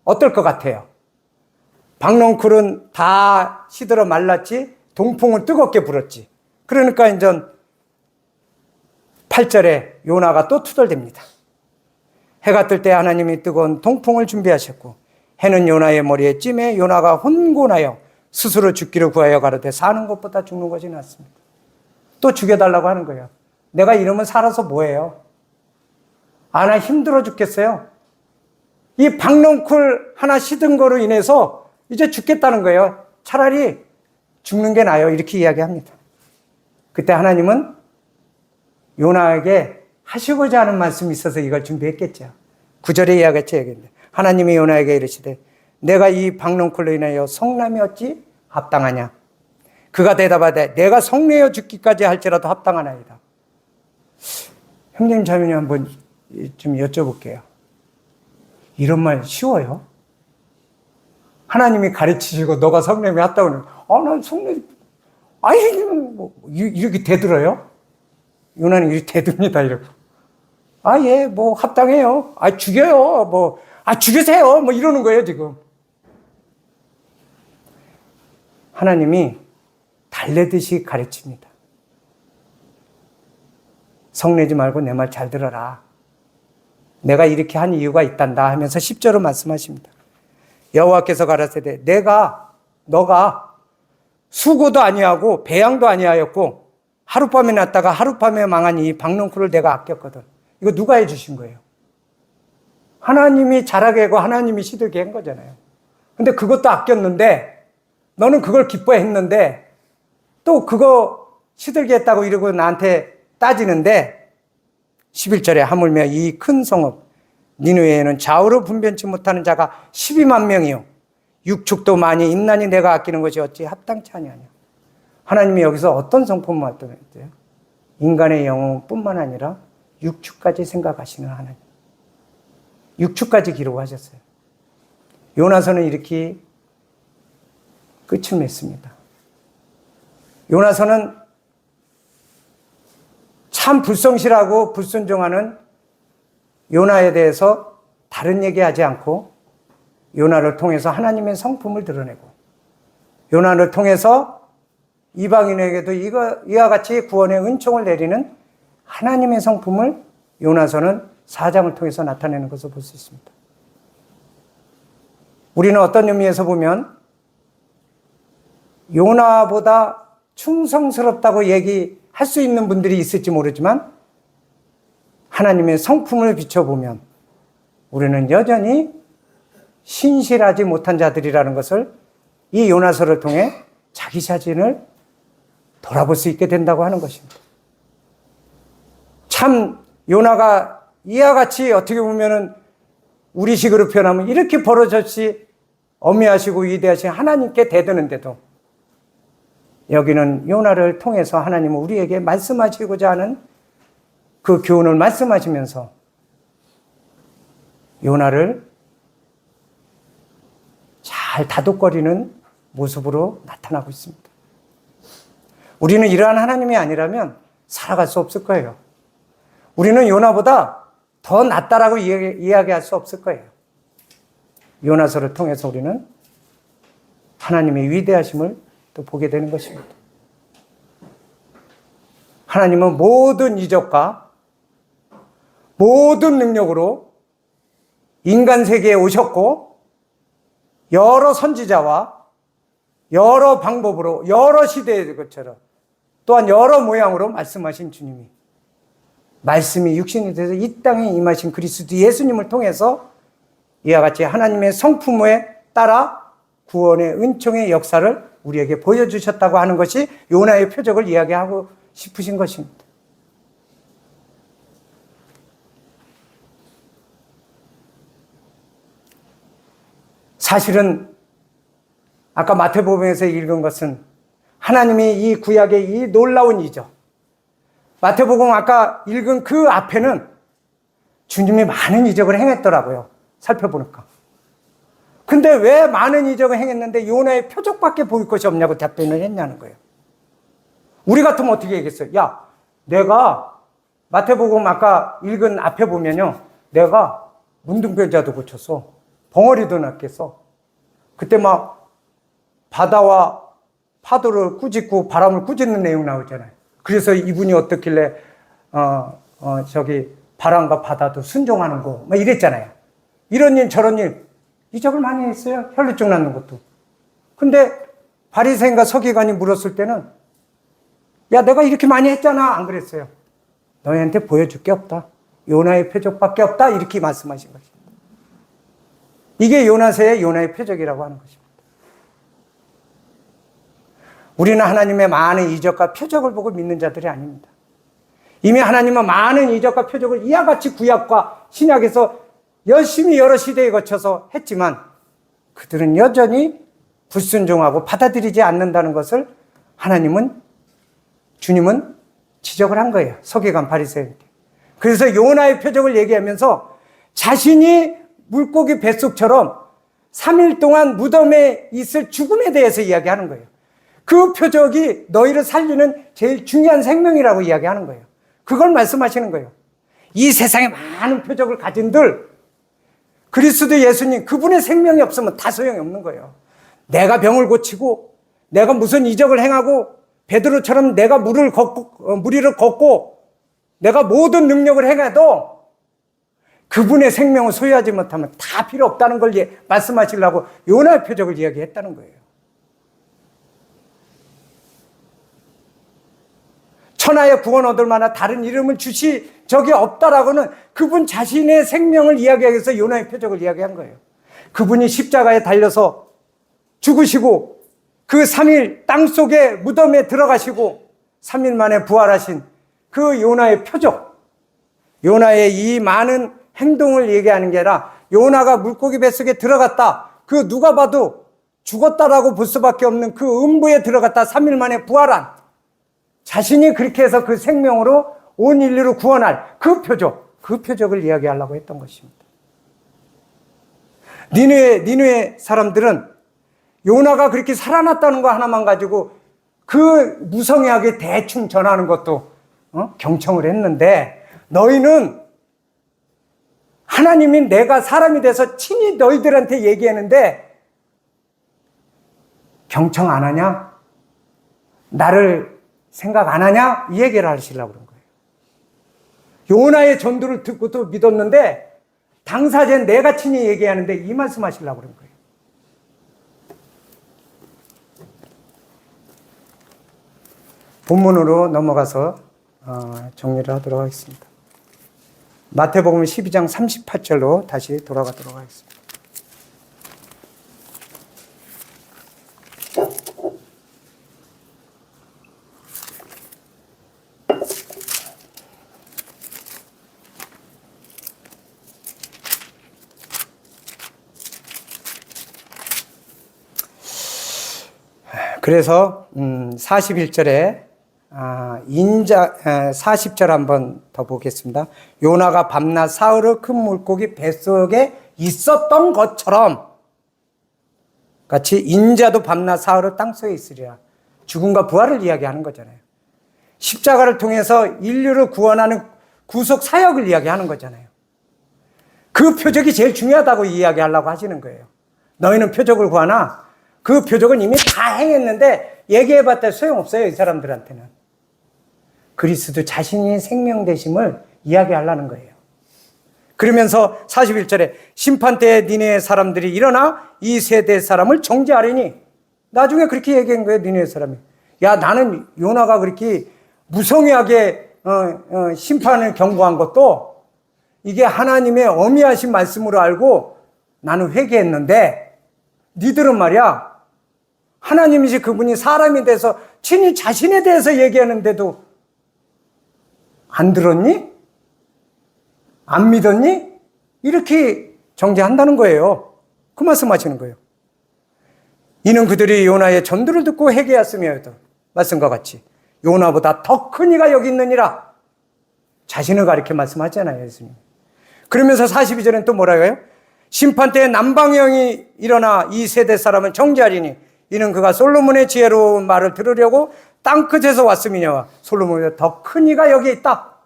어떨 것 같아요? 박넝쿨은 다 시들어 말랐지 동풍을 뜨겁게 불었지. 그러니까 이제 8절에 요나가 또 투덜댑니다. 해가 뜰 때 하나님이 뜨거운 동풍을 준비하셨고 해는 요나의 머리에 찜해 요나가 혼곤하여 스스로 죽기를 구하여 가로되 사는 것보다 죽는 것이 낫습니다. 또 죽여달라고 하는 거예요. 내가 이러면 살아서 뭐해요? 나 힘들어 죽겠어요. 이 박넝쿨 하나 시든 거로 인해서 이제 죽겠다는 거예요. 차라리 죽는 게 나아요. 이렇게 이야기합니다. 그때 하나님은 요나에게 하시고자 하는 말씀이 있어서 이걸 준비했겠죠. 9절에 이야기했죠. 하나님이 요나에게 이르시되 내가 이 박넝쿨로 인하여 성남이 어찌 합당하냐. 그가 대답하되 내가 성내어 죽기까지 할지라도 합당하나이다. 형님 자매님 한번 좀 여쭤볼게요. 이런 말 쉬워요? 하나님이 가르치시고 너가 성냄이 합당하면 난 성냄 뭐 이렇게 대들어요? 요나는 이렇게 대듭니다. 이렇게 예, 뭐 합당해요. 죽여요. 뭐 죽이세요. 뭐 이러는 거예요 지금. 하나님이 달래듯이 가르칩니다. 성내지 말고 내 말 잘 들어라. 내가 이렇게 한 이유가 있단다 하면서 10절로 말씀하십니다. 여호와께서 가라사대 너가 수고도 아니하고 배양도 아니하였고 하룻밤에 났다가 하룻밤에 망한 이 박넝쿨을 내가 아꼈거든. 이거 누가 해주신 거예요? 하나님이 자라게 하고 하나님이 시들게 한 거잖아요. 근데 그것도 아꼈는데 너는 그걸 기뻐했는데 또 그거 시들게 했다고 이러고 나한테 따지는데 11절에 하물며 이 큰 성읍 니느웨에는 좌우로 분변치 못하는 자가 12만 명이요 육축도 많이 있나니 내가 아끼는 것이 어찌 합당치 아니하냐. 하나님이 여기서 어떤 성품을 말씀하셨어요? 인간의 영혼뿐만 아니라 육축까지 생각하시는 하나님. 육축까지 기록하셨어요. 요나서는 이렇게 끝을 맺습니다. 요나서는 참 불성실하고 불순종하는 요나에 대해서 다른 얘기하지 않고 요나를 통해서 하나님의 성품을 드러내고 요나를 통해서 이방인에게도 이와 같이 구원의 은총을 내리는 하나님의 성품을 요나서는 4장을 통해서 나타내는 것을 볼 수 있습니다. 우리는 어떤 의미에서 보면 요나보다 충성스럽다고 얘기할 수 있는 분들이 있을지 모르지만 하나님의 성품을 비춰보면 우리는 여전히 신실하지 못한 자들이라는 것을 이 요나서를 통해 자기 자신을 돌아볼 수 있게 된다고 하는 것입니다. 참 요나가 이와 같이 어떻게 보면은 우리식으로 표현하면 이렇게 버러졌이 어미하시고 위대하신 하나님께 대드는데도 여기는 요나를 통해서 하나님은 우리에게 말씀하시고자 하는 그 교훈을 말씀하시면서 요나를 잘 다독거리는 모습으로 나타나고 있습니다. 우리는 이러한 하나님이 아니라면 살아갈 수 없을 거예요. 우리는 요나보다 더 낫다라고 이야기할 수 없을 거예요. 요나서를 통해서 우리는 하나님의 위대하심을 또 보게 되는 것입니다. 하나님은 모든 이적과 모든 능력으로 인간 세계에 오셨고 여러 선지자와 여러 방법으로 여러 시대의 것처럼 또한 여러 모양으로 말씀하신 주님이 말씀이 육신이 돼서 이 땅에 임하신 그리스도 예수님을 통해서 이와 같이 하나님의 성품에 따라 구원의 은총의 역사를 우리에게 보여주셨다고 하는 것이 요나의 표적을 이야기하고 싶으신 것입니다. 사실은 아까 마태복음에서 읽은 것은 하나님이 이 구약의 이 놀라운 이적, 마태복음 아까 읽은 그 앞에는 주님이 많은 이적을 행했더라고요. 살펴보니까. 근데 왜 많은 이적을 행했는데 요나의 표적밖에 보일 것이 없냐고 답변을 했냐는 거예요. 우리 같으면 어떻게 얘기했어요? 야, 내가 마태복음 아까 읽은 앞에 보면요. 내가 문둥병자도 고쳤어. 벙어리도 낫겠어. 그때 막 바다와 파도를 꾸짖고 바람을 꾸짖는 내용 나오잖아요. 그래서 이분이 어떻길래 바람과 바다도 순종하는 거 막 이랬잖아요. 이런 일 저런 일 이적을 많이 했어요. 혈루증 낫는 것도. 근데 바리새인과 서기관이 물었을 때는 야, 내가 이렇게 많이 했잖아. 안 그랬어요. 너희한테 보여줄 게 없다. 요나의 표적밖에 없다. 이렇게 말씀하신 것입니다. 이게 요나서의 요나의 표적이라고 하는 것입니다. 우리는 하나님의 많은 이적과 표적을 보고 믿는 자들이 아닙니다. 이미 하나님은 많은 이적과 표적을 이와 같이 구약과 신약에서 열심히 여러 시대에 거쳐서 했지만 그들은 여전히 불순종하고 받아들이지 않는다는 것을 주님은 지적을 한 거예요. 서기관 바리새인께. 그래서 요나의 표적을 얘기하면서 자신이 물고기 뱃속처럼 3일 동안 무덤에 있을 죽음에 대해서 이야기하는 거예요. 그 표적이 너희를 살리는 제일 중요한 생명이라고 이야기하는 거예요. 그걸 말씀하시는 거예요. 이 세상에 많은 표적을 가진들 그리스도 예수님 그분의 생명이 없으면 다 소용이 없는 거예요. 내가 병을 고치고 내가 무슨 이적을 행하고 베드로처럼 내가 무리를 걷고 내가 모든 능력을 행해도 그분의 생명을 소유하지 못하면 다 필요 없다는 걸 말씀하시려고 요나의 표적을 이야기했다는 거예요. 천하의 구원 얻을 만한 다른 이름을 주시 적이 없다라고는 그분 자신의 생명을 이야기하기 위해서 요나의 표적을 이야기한 거예요. 그분이 십자가에 달려서 죽으시고 그 3일 땅속에 무덤에 들어가시고 3일 만에 부활하신 그 요나의 표적, 요나의 이 많은 행동을 얘기하는 게 아니라 요나가 물고기 뱃속에 들어갔다. 그 누가 봐도 죽었다라고 볼 수밖에 없는 그 음부에 들어갔다 3일 만에 부활한 자신이 그렇게 해서 그 생명으로 온 인류를 구원할 그 표적을 이야기하려고 했던 것입니다. 니느웨 사람들은 요나가 그렇게 살아났다는 거 하나만 가지고 그 무성의하게 대충 전하는 것도 경청을 했는데, 너희는 하나님이 내가 사람이 돼서 친히 너희들한테 얘기하는데 경청 안 하냐? 나를 생각 안 하냐? 이 얘기를 하시려고 그런 거예요. 요나의 전도를 듣고도 믿었는데 당사자는 내가 친히 얘기하는데 이 말씀 하시려고 그런 거예요. 본문으로 넘어가서 정리를 하도록 하겠습니다. 마태복음 12장 38절로 다시 돌아가도록 하겠습니다. 그래서 41절에 40절 한번 더 보겠습니다. 요나가 밤낮 사흘의 큰 물고기 뱃속에 있었던 것처럼 같이 인자도 밤낮 사흘의 땅속에 있으리라. 죽음과 부활을 이야기하는 거잖아요. 십자가를 통해서 인류를 구원하는 구속 사역을 이야기하는 거잖아요. 그 표적이 제일 중요하다고 이야기하려고 하시는 거예요. 너희는 표적을 구하나 그 표적은 이미 다 행했는데 얘기해봤자 소용없어요. 이 사람들한테는. 그리스도 자신이 생명 되심을 이야기하려는 거예요. 그러면서 41절에 심판때에 니네 사람들이 일어나 이 세대 사람을 정죄하리니, 나중에 그렇게 얘기한 거예요. 니네 사람이. 야, 나는 요나가 그렇게 무성의하게 심판을 경고한 것도 이게 하나님의 어미하신 말씀으로 알고 나는 회개했는데, 니들은 말이야 하나님이지 그분이 사람이 돼서 친히 자신에 대해서 얘기하는데도 안 들었니? 안 믿었니? 이렇게 정죄한다는 거예요. 그 말씀하시는 거예요. 이는 그들이 요나의 전도를 듣고 회개하였으며도 말씀과 같이 요나보다 더 큰 이가 여기 있느니라. 자신을 가리켜 말씀하잖아요, 예수님. 그러면서 42절엔 또 뭐라고 해요? 심판 때에 남방형이 일어나 이 세대 사람을 정죄하리니 이는 그가 솔로몬의 지혜로운 말을 들으려고 땅끝에서 왔음이냐와 솔로몬보다 더 큰 이가 여기 있다.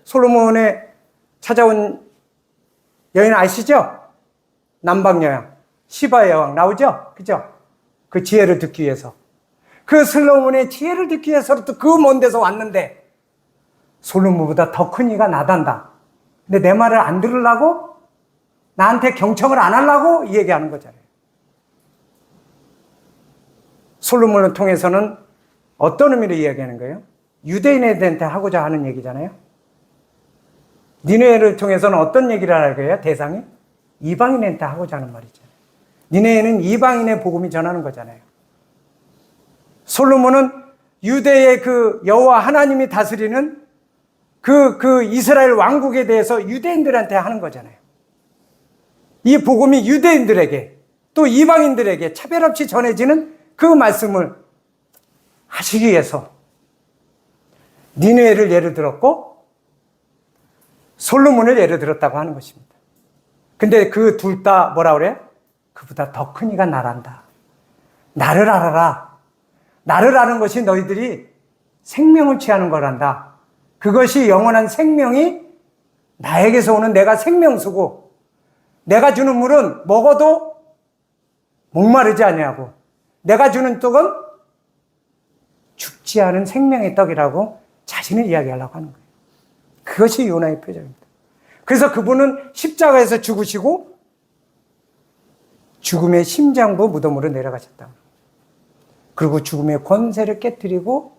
솔로몬에 찾아온 여인 아시죠? 남방여왕 시바의 여왕 나오죠? 그죠? 그 지혜를 듣기 위해서, 그 솔로몬의 지혜를 듣기 위해서도 그 먼 데서 왔는데 솔로몬보다 더 큰 이가 나단다. 근데 내 말을 안 들으려고, 나한테 경청을 안 하려고 이 얘기하는 거잖아요. 솔로몬을 통해서는 어떤 의미로 이야기하는 거예요? 유대인들한테 하고자 하는 얘기잖아요. 니네를 통해서는 어떤 얘기를 할 거예요? 대상이? 이방인한테 하고자 하는 말이잖아요. 니네는 이방인의 복음이 전하는 거잖아요. 솔로몬은 유대의 그 여호와 하나님이 다스리는 그 이스라엘 왕국에 대해서 유대인들한테 하는 거잖아요. 이 복음이 유대인들에게 또 이방인들에게 차별 없이 전해지는 그 말씀을 하시기 위해서 니느웨를 예를 들었고 솔로몬을 예를 들었다고 하는 것입니다. 근데 그 둘 다 뭐라 그래요? 그보다 더 큰 이가 나란다. 나를 알아라. 나를 아는 것이 너희들이 생명을 취하는 거란다. 그것이 영원한 생명이 나에게서 오는 내가 생명수고, 내가 주는 물은 먹어도 목마르지 아니하고, 내가 주는 떡은 죽지 않은 생명의 떡이라고 자신을 이야기하려고 하는 거예요. 그것이 요나의 표정입니다. 그래서 그분은 십자가에서 죽으시고 죽음의 심장부 무덤으로 내려가셨다. 그리고 죽음의 권세를 깨뜨리고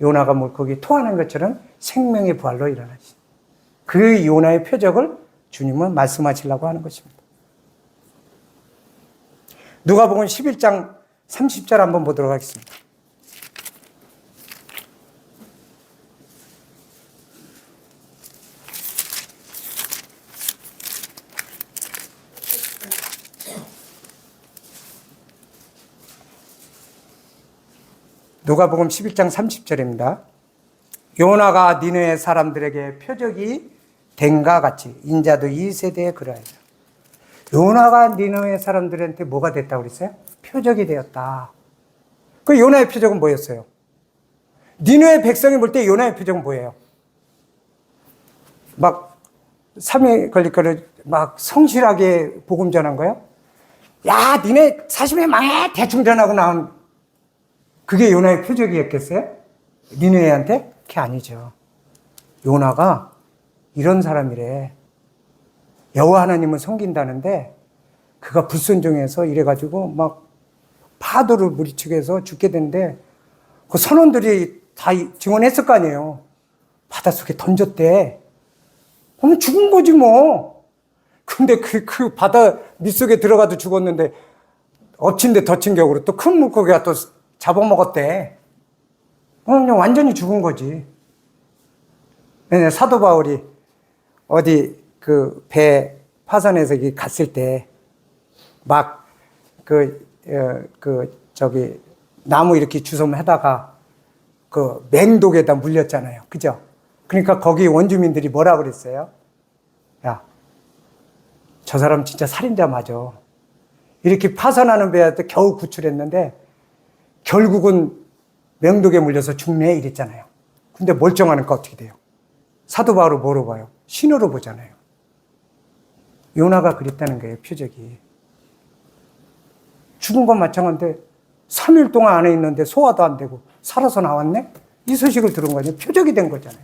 요나가 물고기 토하는 것처럼 생명의 부활로 일어나신, 그 요나의 표적을 주님은 말씀하시려고 하는 것입니다. 누가복음 11장 30절 한번 보도록 하겠습니다. 누가복음 11장 30절입니다. 요나가 니느웨 사람들에게 표적이 된가 같이 인자도 이 세대에 그러하리라. 요나가 니느웨 사람들한테 뭐가 됐다고 그랬어요? 표적이 되었다. 그 요나의 표적은 뭐였어요? 니느웨 백성이 볼 때 요나의 표적은 뭐예요? 막 3일 걸릴 거를 막 성실하게 복음 전한 거예요? 야, 니네 40년 망해! 대충 전하고 나온 그게 요나의 표적이었겠어요? 니느웨한테? 그게 아니죠. 요나가 이런 사람이래. 여호와 하나님을 섬긴다는데 그가 불순종해서 이래가지고 막 파도를 물리치게 해서 죽게 됐는데 그 선원들이 다 증언했을 거 아니에요. 바닷속에 던졌대. 그럼 죽은 거지 뭐. 근데 그 바다 밑속에 들어가도 죽었는데 엎친 데 덮친 격으로 또 큰 물고기가 또 잡아먹었대. 그냥 완전히 죽은 거지. 사도 바울이 어디 그 배 파선에서 갔을 때 막 저기 나무 이렇게 주섬하다가 그 맹독에다 물렸잖아요. 그죠? 그러니까 거기 원주민들이 뭐라 그랬어요? 야, 저 사람 진짜 살인자 맞아. 이렇게 파선하는 배한테 겨우 구출했는데 결국은 맹독에 물려서 죽네 이랬잖아요. 근데 멀쩡하니까 어떻게 돼요? 사도 바울을 뭐로 봐요? 신으로 보잖아요. 요나가 그랬다는 거예요, 표적이. 죽은 건 마찬가지인데 3일 동안 안에 있는데 소화도 안 되고 살아서 나왔네? 이 소식을 들은 거죠. 표적이 된 거잖아요.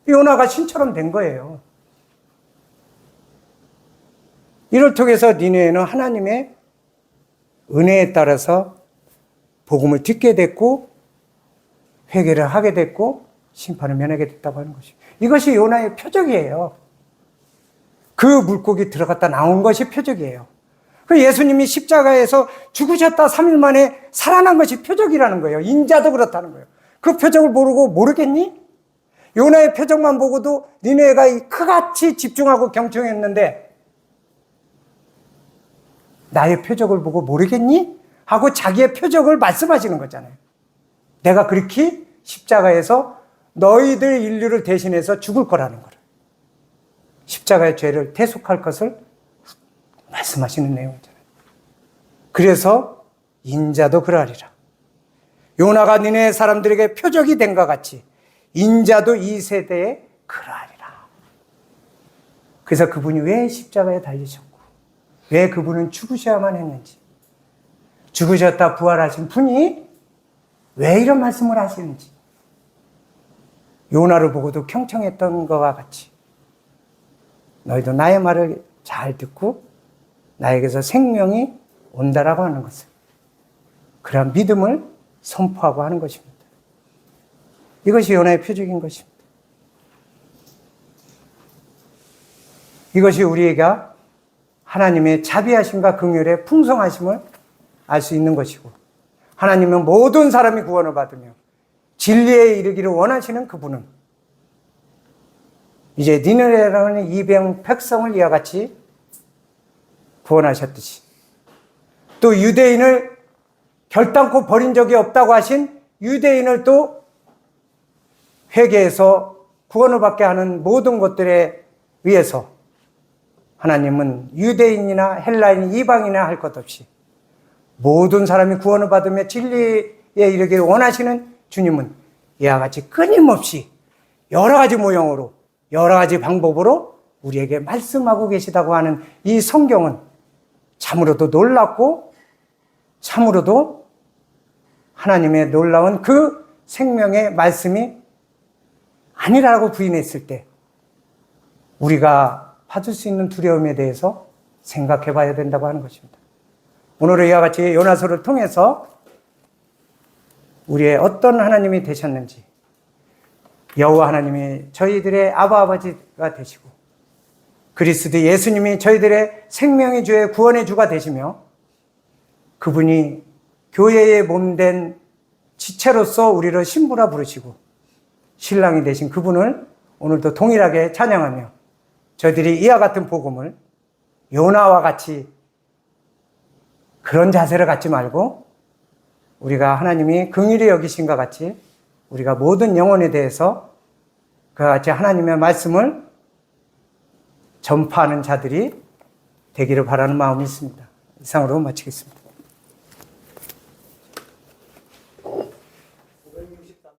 요나가 신처럼 된 거예요. 이를 통해서 니느웨는 하나님의 은혜에 따라서 복음을 듣게 됐고 회개를 하게 됐고 심판을 면하게 됐다고 하는 것이죠. 이것이 요나의 표적이에요. 그 물고기 들어갔다 나온 것이 표적이에요. 그 예수님이 십자가에서 죽으셨다 3일 만에 살아난 것이 표적이라는 거예요. 인자도 그렇다는 거예요. 그 표적을 모르고 모르겠니? 요나의 표적만 보고도 니느웨가 그같이 집중하고 경청했는데 나의 표적을 보고 모르겠니? 하고 자기의 표적을 말씀하시는 거잖아요. 내가 그렇게 십자가에서 너희들 인류를 대신해서 죽을 거라는 거를. 십자가의 죄를 대속할 것을 말씀하시는 내용이잖아요. 그래서 인자도 그러하리라. 요나가 니네 사람들에게 표적이 된 것 같이 인자도 이 세대에 그러하리라. 그래서 그분이 왜 십자가에 달리셨고 왜 그분은 죽으셔야만 했는지 죽으셨다 부활하신 분이 왜 이런 말씀을 하시는지 요나를 보고도 경청했던 것과 같이 너희도 나의 말을 잘 듣고 나에게서 생명이 온다라고 하는 것을 그러한 믿음을 선포하고 하는 것입니다. 이것이 요나의 표적인 것입니다. 이것이 우리가 하나님의 자비하심과 긍휼의 풍성하심을 알 수 있는 것이고 하나님은 모든 사람이 구원을 받으며 진리에 이르기를 원하시는 그분은 이제 니느웨라는 이방 백성을 이와 같이 구원하셨듯이 또 유대인을 결단코 버린 적이 없다고 하신 유대인을 또 회개해서 구원을 받게 하는 모든 것들에 의해서 하나님은 유대인이나 헬라인, 이방인이나 할 것 없이 모든 사람이 구원을 받으며 진리에 이르기를 원하시는 주님은 이와 같이 끊임없이 여러 가지 모형으로 여러 가지 방법으로 우리에게 말씀하고 계시다고 하는 이 성경은 참으로도 놀랍고 참으로도 하나님의 놀라운 그 생명의 말씀이 아니라고 부인했을 때 우리가 받을 수 있는 두려움에 대해서 생각해 봐야 된다고 하는 것입니다. 오늘은 이와 같이 요나서를 통해서 우리의 어떤 하나님이 되셨는지 여호와 하나님이 저희들의 아버지가 되시고 그리스도 예수님이 저희들의 생명의 주의 구원의 주가 되시며 그분이 교회의 몸된 지체로서 우리를 신부라 부르시고 신랑이 되신 그분을 오늘도 동일하게 찬양하며 저희들이 이와 같은 복음을 요나와 같이 그런 자세를 갖지 말고 우리가 하나님이 긍휼히 여기신과 같이 우리가 모든 영혼에 대해서 그와 같이 하나님의 말씀을 전파하는 자들이 되기를 바라는 마음이 있습니다. 이상으로 마치겠습니다.